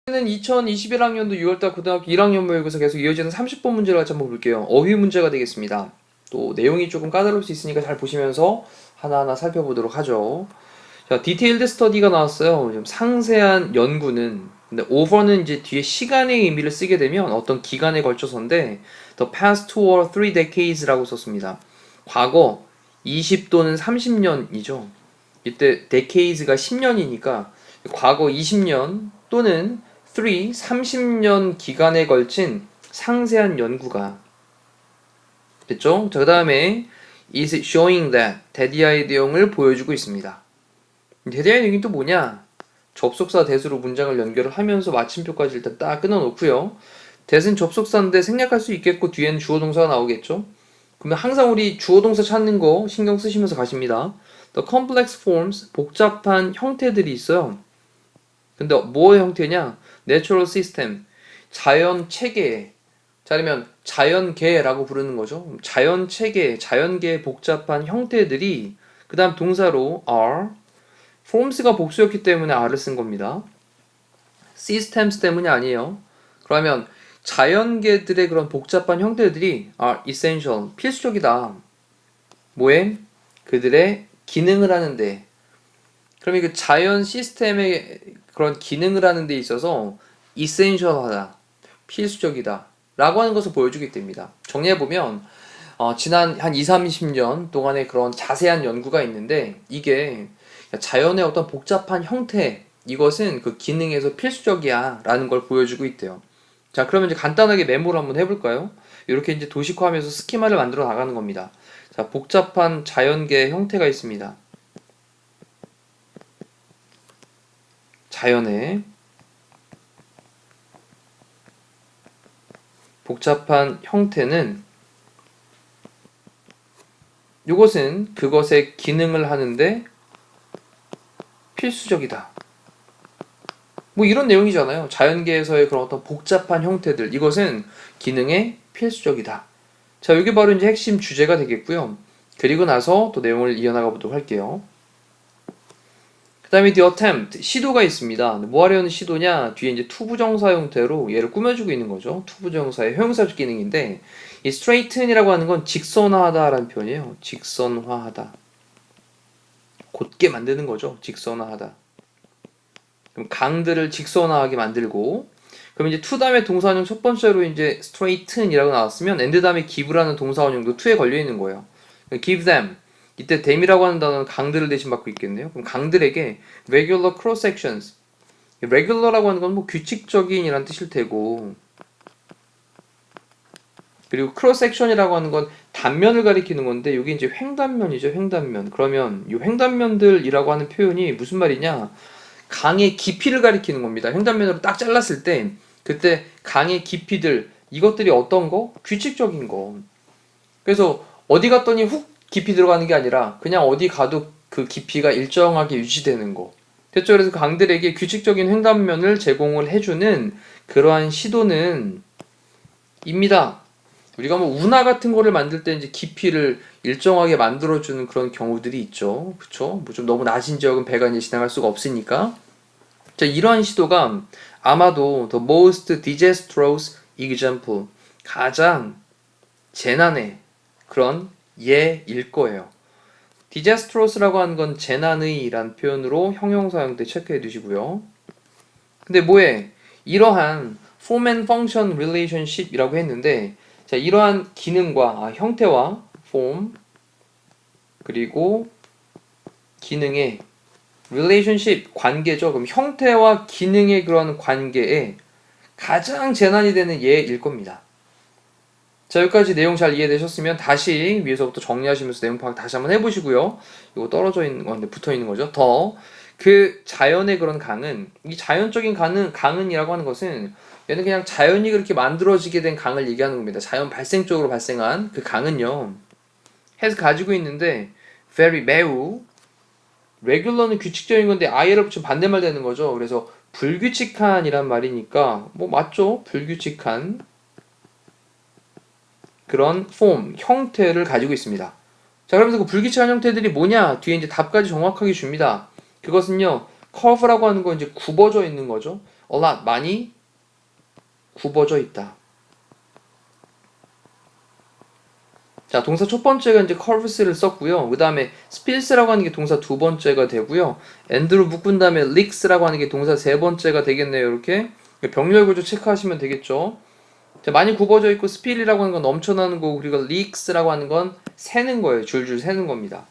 는 2021학년도 6월달 고등학교 1학년 모의고사 계속 이어지는 30번 문제를 같이 한번 볼게요. 어휘 문제가 되겠습니다. 또 내용이 조금 까다로울 수 있으니까 잘 보시면서 하나하나 살펴보도록 하죠. 자, 디테일드 스터디가 나왔어요. 좀 상세한 연구는, 근데 over는 이제 뒤에 시간의 의미를 쓰게 되면 어떤 기간에 걸쳐서인데 the past 2 or 3 decades라고 썼습니다. 과거 20 또는 30년이죠. 이때 decades가 10년이니까 과거 20년 또는 30년 기간에 걸친 상세한 연구가 됐죠? 자, 그 다음에 is showing that 대디아의 내용을 보여주고 있습니다. 대디아의 내용이 또 뭐냐? 접속사 대수로 문장을 연결을 하면서 마침표까지 일단 딱 끊어놓고요. 대는 접속사인데 생략할 수 있겠고 뒤에는 주어 동사가 나오겠죠? 그러면 항상 우리 주어 동사 찾는 거 신경 쓰시면서 가십니다. The complex forms, 복잡한 형태들이 있어요. 근데 뭐의 형태냐? Natural system, 자연 체계. 자, 그러면 자연계라고 부르는 거죠. 자연 체계, 자연계의 복잡한 형태들이 그 다음 동사로 are, forms가 복수였기 때문에 are를 쓴 겁니다. systems 때문이 아니에요. 그러면 자연계들의 그런 복잡한 형태들이 are essential, 필수적이다. 뭐에? 그들의 기능을 하는데. 그러면 그 자연 시스템의 그런 기능을 하는 데 있어서 essential하다, 필수적이다 라고 하는 것을 보여주기 때문이다. 정리해보면 지난 한 20-30년 동안의 그런 자세한 연구가 있는데 이게 자연의 어떤 복잡한 형태, 이것은 그 기능에서 필수적이야 라는 걸 보여주고 있대요. 자, 그러면 이제 간단하게 메모를 한번 해볼까요? 이렇게 이제 도식화하면서 스키마를 만들어 나가는 겁니다. 자, 복잡한 자연계의 형태가 있습니다. 자연의 복잡한 형태는 이것은 그것의 기능을 하는데 필수적이다. 뭐 이런 내용이잖아요. 자연계에서의 그런 어떤 복잡한 형태들, 이것은 기능에 필수적이다. 자, 이게 바로 이제 핵심 주제가 되겠고요. 그리고 나서 또 내용을 이어나가 보도록 할게요. 그 다음에 the attempt, 시도가 있습니다. 뭐 하려는 시도냐? 뒤에 이제 투부정사 형태로 얘를 꾸며주고 있는 거죠. 투부정사의 형용사적 기능인데, 이 straighthen이라고 하는 건 직선화하다라는 표현이에요. 직선화하다. 곧게 만드는 거죠. 직선화하다. 그럼 강들을 직선화하게 만들고, 그럼 이제 to 다음에 동사원형 첫 번째로 이제 straighthen이라고 나왔으면 and 다음에 give라는 동사원형도 to에 걸려 있는 거예요. give them. 이때 them이라고 하는 단어는 강들을 대신 받고 있겠네요. 그럼 강들에게 regular cross sections. regular라고 하는 건 뭐 규칙적인이란 뜻일 테고, 그리고 cross section이라고 하는 건 단면을 가리키는 건데 이게 이제 횡단면이죠. 횡단면. 그러면 이 횡단면들이라고 하는 표현이 무슨 말이냐? 강의 깊이를 가리키는 겁니다. 횡단면으로 딱 잘랐을 때 그때 강의 깊이들, 이것들이 어떤 거? 규칙적인 거. 그래서 어디 갔더니 훅 깊이 들어가는 게 아니라 그냥 어디 가도 그 깊이가 일정하게 유지되는 거. 됐죠? 그래서 강들에게 규칙적인 횡단면을 제공을 해주는 그러한 시도는 입니다. 우리가 뭐 운하 같은 거를 만들 때 이제 깊이를 일정하게 만들어주는 그런 경우들이 있죠. 그쵸? 뭐 좀 너무 낮은 지역은 배가 이제 지나갈 수가 없으니까. 자, 이러한 시도가 아마도 the most disastrous example, 가장 재난의 그런 예일 거예요. disastrous라고 하는 건 재난의 라는 표현으로 형용사 형태 체크해 두시고요. 근데 뭐에? 이러한 form and function relationship 이라고 했는데, 자, 이러한 기능과 형태와 form 그리고 기능의 relationship, 관계죠. 그럼 형태와 기능의 그런 관계에 가장 재난이 되는 예일 겁니다. 자, 여기까지 내용 잘 이해되셨으면 다시 위에서부터 정리하시면서 내용 파악 다시 한번 해보시고요. 이거 떨어져 있는 건데 붙어 있는 거죠. 더 그 자연의 그런 강은, 이 자연적인 강은이라고 하는 것은 얘는 그냥 자연이 그렇게 만들어지게 된 강을 얘기하는 겁니다. 자연 발생적으로 발생한 그 강은요, 해서 가지고 있는데 very, 매우, regular는 규칙적인 건데 i를 붙이면 반대말 되는 거죠. 그래서 불규칙한이란 말이니까 뭐 맞죠? 불규칙한 그런 form, 형태를 가지고 있습니다. 자, 그러면서 그 불규칙한 형태들이 뭐냐? 뒤에 이제 답까지 정확하게 줍니다. 그것은요, curve라고 하는 건 이제 굽어져 있는 거죠. a lot, 많이 굽어져 있다. 자, 동사 첫 번째가 이제 curves를 썼고요. 그 다음에 spills라고 하는 게 동사 두 번째가 되고요. and로 묶은 다음에 leaks라고 하는 게 동사 세 번째가 되겠네요. 이렇게 병렬 구조 체크하시면 되겠죠. 자, 많이 굽어져 있고 spill이라고 하는 건 넘쳐나는 거고 그리고 leaks라고 하는 건 새는 거예요. 줄줄 새는 겁니다.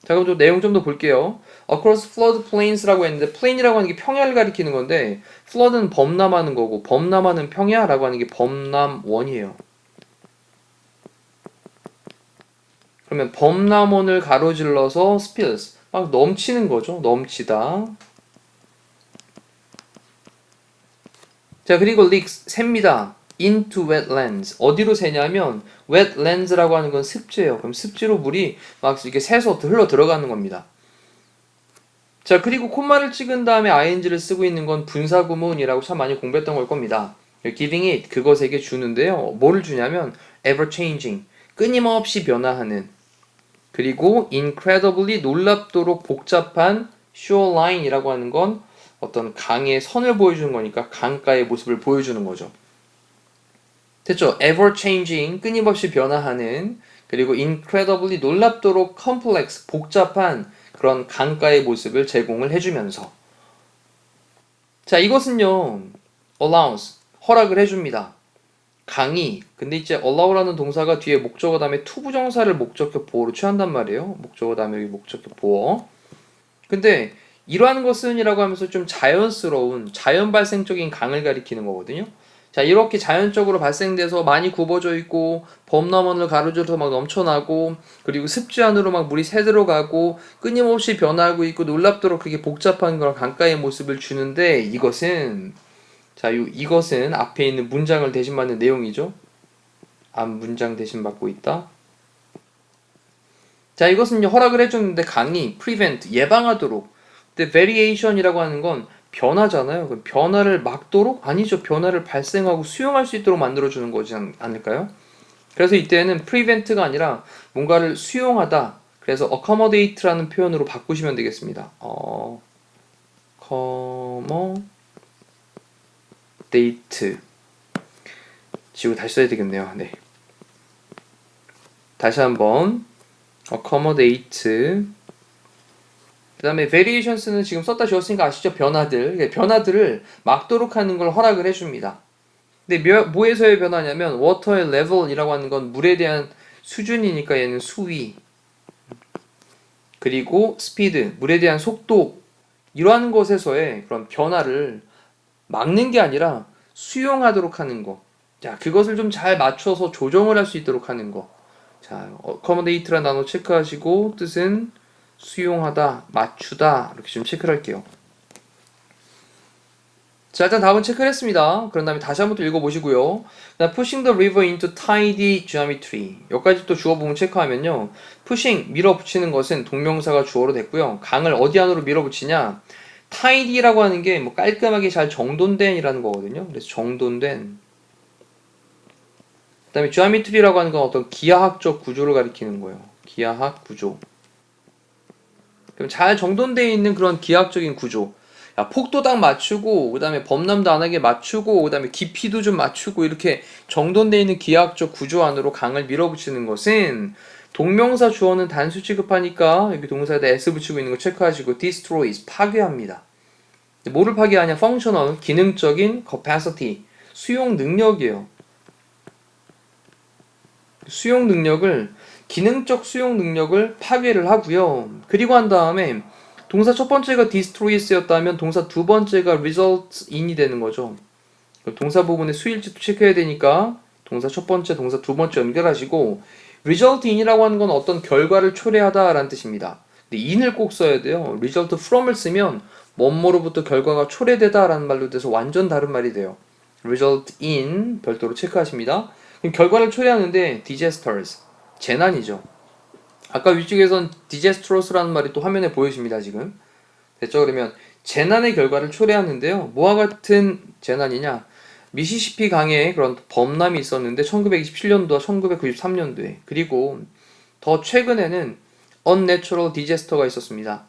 자, 그럼 좀 내용 좀 더 볼게요. Across flood plains라고 했는데 plain이라고 하는 게 평야를 가리키는 건데 flood는 범람하는 거고 범람하는 평야라고 하는 게 범람원이에요. 그러면 범람원을 가로질러서 spills 막 넘치는 거죠. 넘치다. 자, 그리고 leaks 셉니다. into wetlands 어디로 새냐면 wetlands라고 하는 건 습지예요. 그럼 습지로 물이 막 이렇게 새서 흘러 들어가는 겁니다. 자, 그리고 콤마를 찍은 다음에 ing를 쓰고 있는 건 분사구문이라고 참 많이 공부했던 걸 겁니다. giving it 그것에게 주는데요. 뭐를 주냐면 ever changing 끊임없이 변화하는 그리고 incredibly 놀랍도록 복잡한 shoreline이라고 하는 건 어떤 강의 선을 보여주는 거니까 강가의 모습을 보여주는 거죠. 됐죠? ever changing 끊임없이 변화하는 그리고 incredibly 놀랍도록 complex 복잡한 그런 강가의 모습을 제공을 해주면서 자, 이것은요 allows 허락을 해줍니다. 강의 근데 이제 allow라는 동사가 뒤에 목적어 다음에 투부정사를 목적격 보어로 취한단 말이에요. 목적어 다음에 여기 목적격 보어. 근데 이러한 것은이라고 하면서 좀 자연스러운 자연 발생적인 강을 가리키는 거거든요. 자, 이렇게 자연적으로 발생돼서 많이 굽어져 있고 범람원을 가로질러서 막 넘쳐나고 그리고 습지 안으로 막 물이 새 들어가고 끊임없이 변하고 있고 놀랍도록 그렇게 복잡한 그런 강가의 모습을 주는데 이것은 자, 이것은 앞에 있는 문장을 대신받는 내용이죠. 앞 문장 대신받고 있다. 자, 이것은 허락을 해주는데 강의, prevent, 예방하도록. 근데 variation이라고 하는 건 변화잖아요. 그럼 변화를 막도록? 아니죠. 변화를 발생하고 수용할 수 있도록 만들어주는 거지 않을까요? 그래서 이때는 prevent가 아니라 뭔가를 수용하다. 그래서 accommodate라는 표현으로 바꾸시면 되겠습니다. accommodate. 지우고 다시 써야 되겠네요. 네. 다시 한번 accommodate. 그 다음에 variations는 지금 썼다 지웠으니까 아시죠? 변화들. 변화들을 막도록 하는 걸 허락을 해줍니다. 근데 뭐에서의 변화냐면 water의 level이라고 하는 건 물에 대한 수준이니까 얘는 수위. 그리고 speed, 물에 대한 속도. 이러한 것에서의 그런 변화를 막는 게 아니라 수용하도록 하는 거. 자, 그것을 좀 잘 맞춰서 조정을 할 수 있도록 하는 거. 자, accommodate라는 단어 체크하시고 뜻은 수용하다, 맞추다 이렇게 좀 체크를 할게요. 자, 일단 답은 체크를 했습니다. 그런 다음에 다시 한번 또 읽어보시고요. pushing the river into tidy geometry. 여기까지 또 주어 부분 체크하면요. pushing, 밀어붙이는 것은 동명사가 주어로 됐고요. 강을 어디 안으로 밀어붙이냐? tidy라고 하는 게 뭐 깔끔하게 잘 정돈된이라는 거거든요. 그래서 정돈된. 그 다음에 geometry라고 하는 건 어떤 기하학적 구조를 가리키는 거예요. 기하학 구조. 그럼 잘 정돈되어 있는 그런 기하학적인 구조. 야, 폭도 딱 맞추고, 그 다음에 범람도 안 하게 맞추고, 그 다음에 깊이도 좀 맞추고, 이렇게 정돈되어 있는 기하학적 구조 안으로 강을 밀어붙이는 것은 동명사 주어는 단수 취급하니까 여기 동사에다 s 붙이고 있는 거 체크하시고 destroys, 파괴합니다. 뭐를 파괴하냐? functional, 기능적인 capacity, 수용 능력이에요. 수용 능력을 기능적 수용 능력을 파괴를 하고요. 그리고 한 다음에 동사 첫 번째가 destroys였다면 동사 두 번째가 result in이 되는 거죠. 동사 부분의 수일치도 체크해야 되니까 동사 첫 번째, 동사 두 번째 연결하시고 result in이라고 하는 건 어떤 결과를 초래하다 라는 뜻입니다. 근데 in을 꼭 써야 돼요. result from을 쓰면 뭐뭐로부터 결과가 초래되다 라는 말로 돼서 완전 다른 말이 돼요. result in 별도로 체크하십니다. 그럼 결과를 초래하는데 disasters 재난이죠. 아까 위쪽에선 disastrous라는 말이 또 화면에 보여집니다. 지금 됐죠? 그러면 재난의 결과를 초래하는데요. 뭐와 같은 재난이냐? 미시시피 강에 그런 범람이 있었는데 1927년도와 1993년도에 그리고 더 최근에는 unnatural disaster가 있었습니다.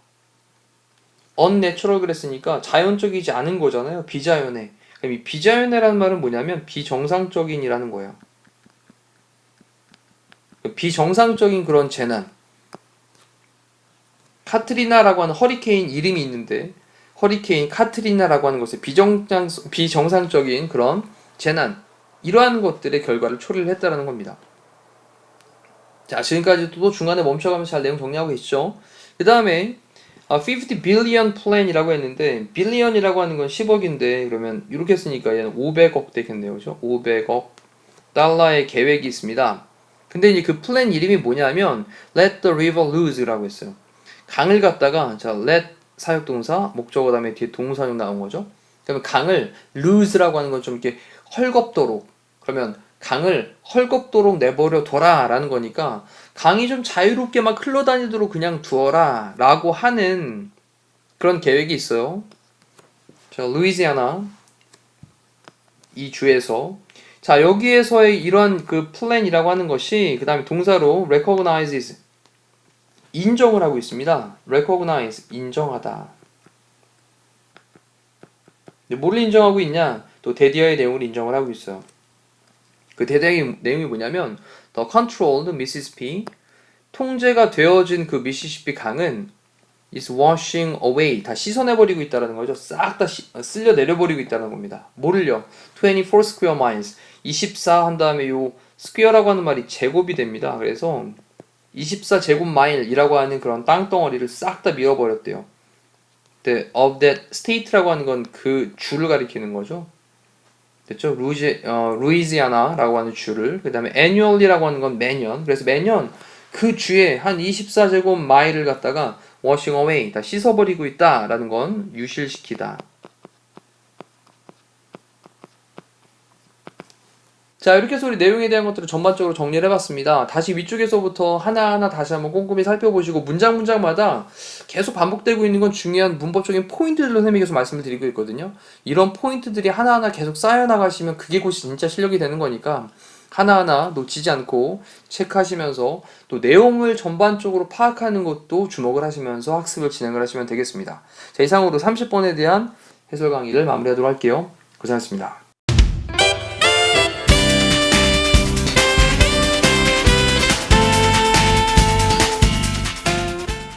unnatural 그랬으니까 자연적이지 않은 거잖아요. 비자연의. 그럼 이 비자연의라는 말은 뭐냐면 비정상적인이라는 거예요. 비정상적인 그런 재난. 카트리나라고 하는 허리케인 이름이 있는데 허리케인 카트리나라고 하는 것에 비정상적인 그런 재난 이러한 것들의 결과를 초래를 했다라는 겁니다. 자, 지금까지도 중간에 멈춰가면서 잘 내용 정리하고 계시죠? 그 다음에 50 billion plan이라고 했는데 billion이라고 하는 건 10억인데 그러면 이렇게 쓰니까 얘는 500억 되겠네요. 그죠? 500억 달러의 계획이 있습니다. 근데 이제 그 플랜 이름이 뭐냐면 let the river loose라고 했어요. 강을 갖다가 자 let 사역동사 목적어 다음에 뒤에 동사용 나온 거죠. 그러면 강을 loose라고 하는 건 좀 이렇게 헐겁도록 그러면 강을 헐겁도록 내버려 둬라라는 거니까 강이 좀 자유롭게 막 흘러다니도록 그냥 두어라 라고 하는 그런 계획이 있어요. 자, 루이지아나 이 주에서 자 여기에서의 이런 그 플랜이라고 하는 것이 그 다음에 동사로 recognizes 인정을 하고 있습니다. recognize 인정하다. 뭐를 인정하고 있냐? 또 대디어의 내용을 인정을 하고 있어요. 그 대디어의 내용이 뭐냐면 The controlled Mississippi 통제가 되어진 그 미시시피 강은 is washing away 다 씻어내버리고 있다는 거죠. 싹 다 쓸려 내려버리고 있다는 겁니다. 뭐를요? 24 square miles 24 한 다음에 요 square라고 하는 말이 제곱이 됩니다. 그래서 24 제곱 마일이라고 하는 그런 땅덩어리를 싹 다 밀어버렸대요. The, of that state라고 하는 건 그 주를 가리키는 거죠. 됐죠? 루이지아나라고 하는 주를. 그 다음에 annually라고 하는 건 매년. 그래서 매년 그 주에 한 24제곱 마일을 갖다가 washing away, 다 씻어버리고 있다라는 건 유실시키다. 자, 이렇게 해서 우리 내용에 대한 것들을 전반적으로 정리를 해봤습니다. 다시 위쪽에서부터 하나하나 다시 한번 꼼꼼히 살펴보시고 문장마다 계속 반복되고 있는 건 중요한 문법적인 포인트들로 선생님이 계속 말씀을 드리고 있거든요. 이런 포인트들이 하나하나 계속 쌓여나가시면 그게 곧 진짜 실력이 되는 거니까 하나하나 놓치지 않고 체크하시면서 또 내용을 전반적으로 파악하는 것도 주목을 하시면서 학습을 진행을 하시면 되겠습니다. 자, 이상으로 30번에 대한 해설 강의를 마무리하도록 할게요. 고생하셨습니다.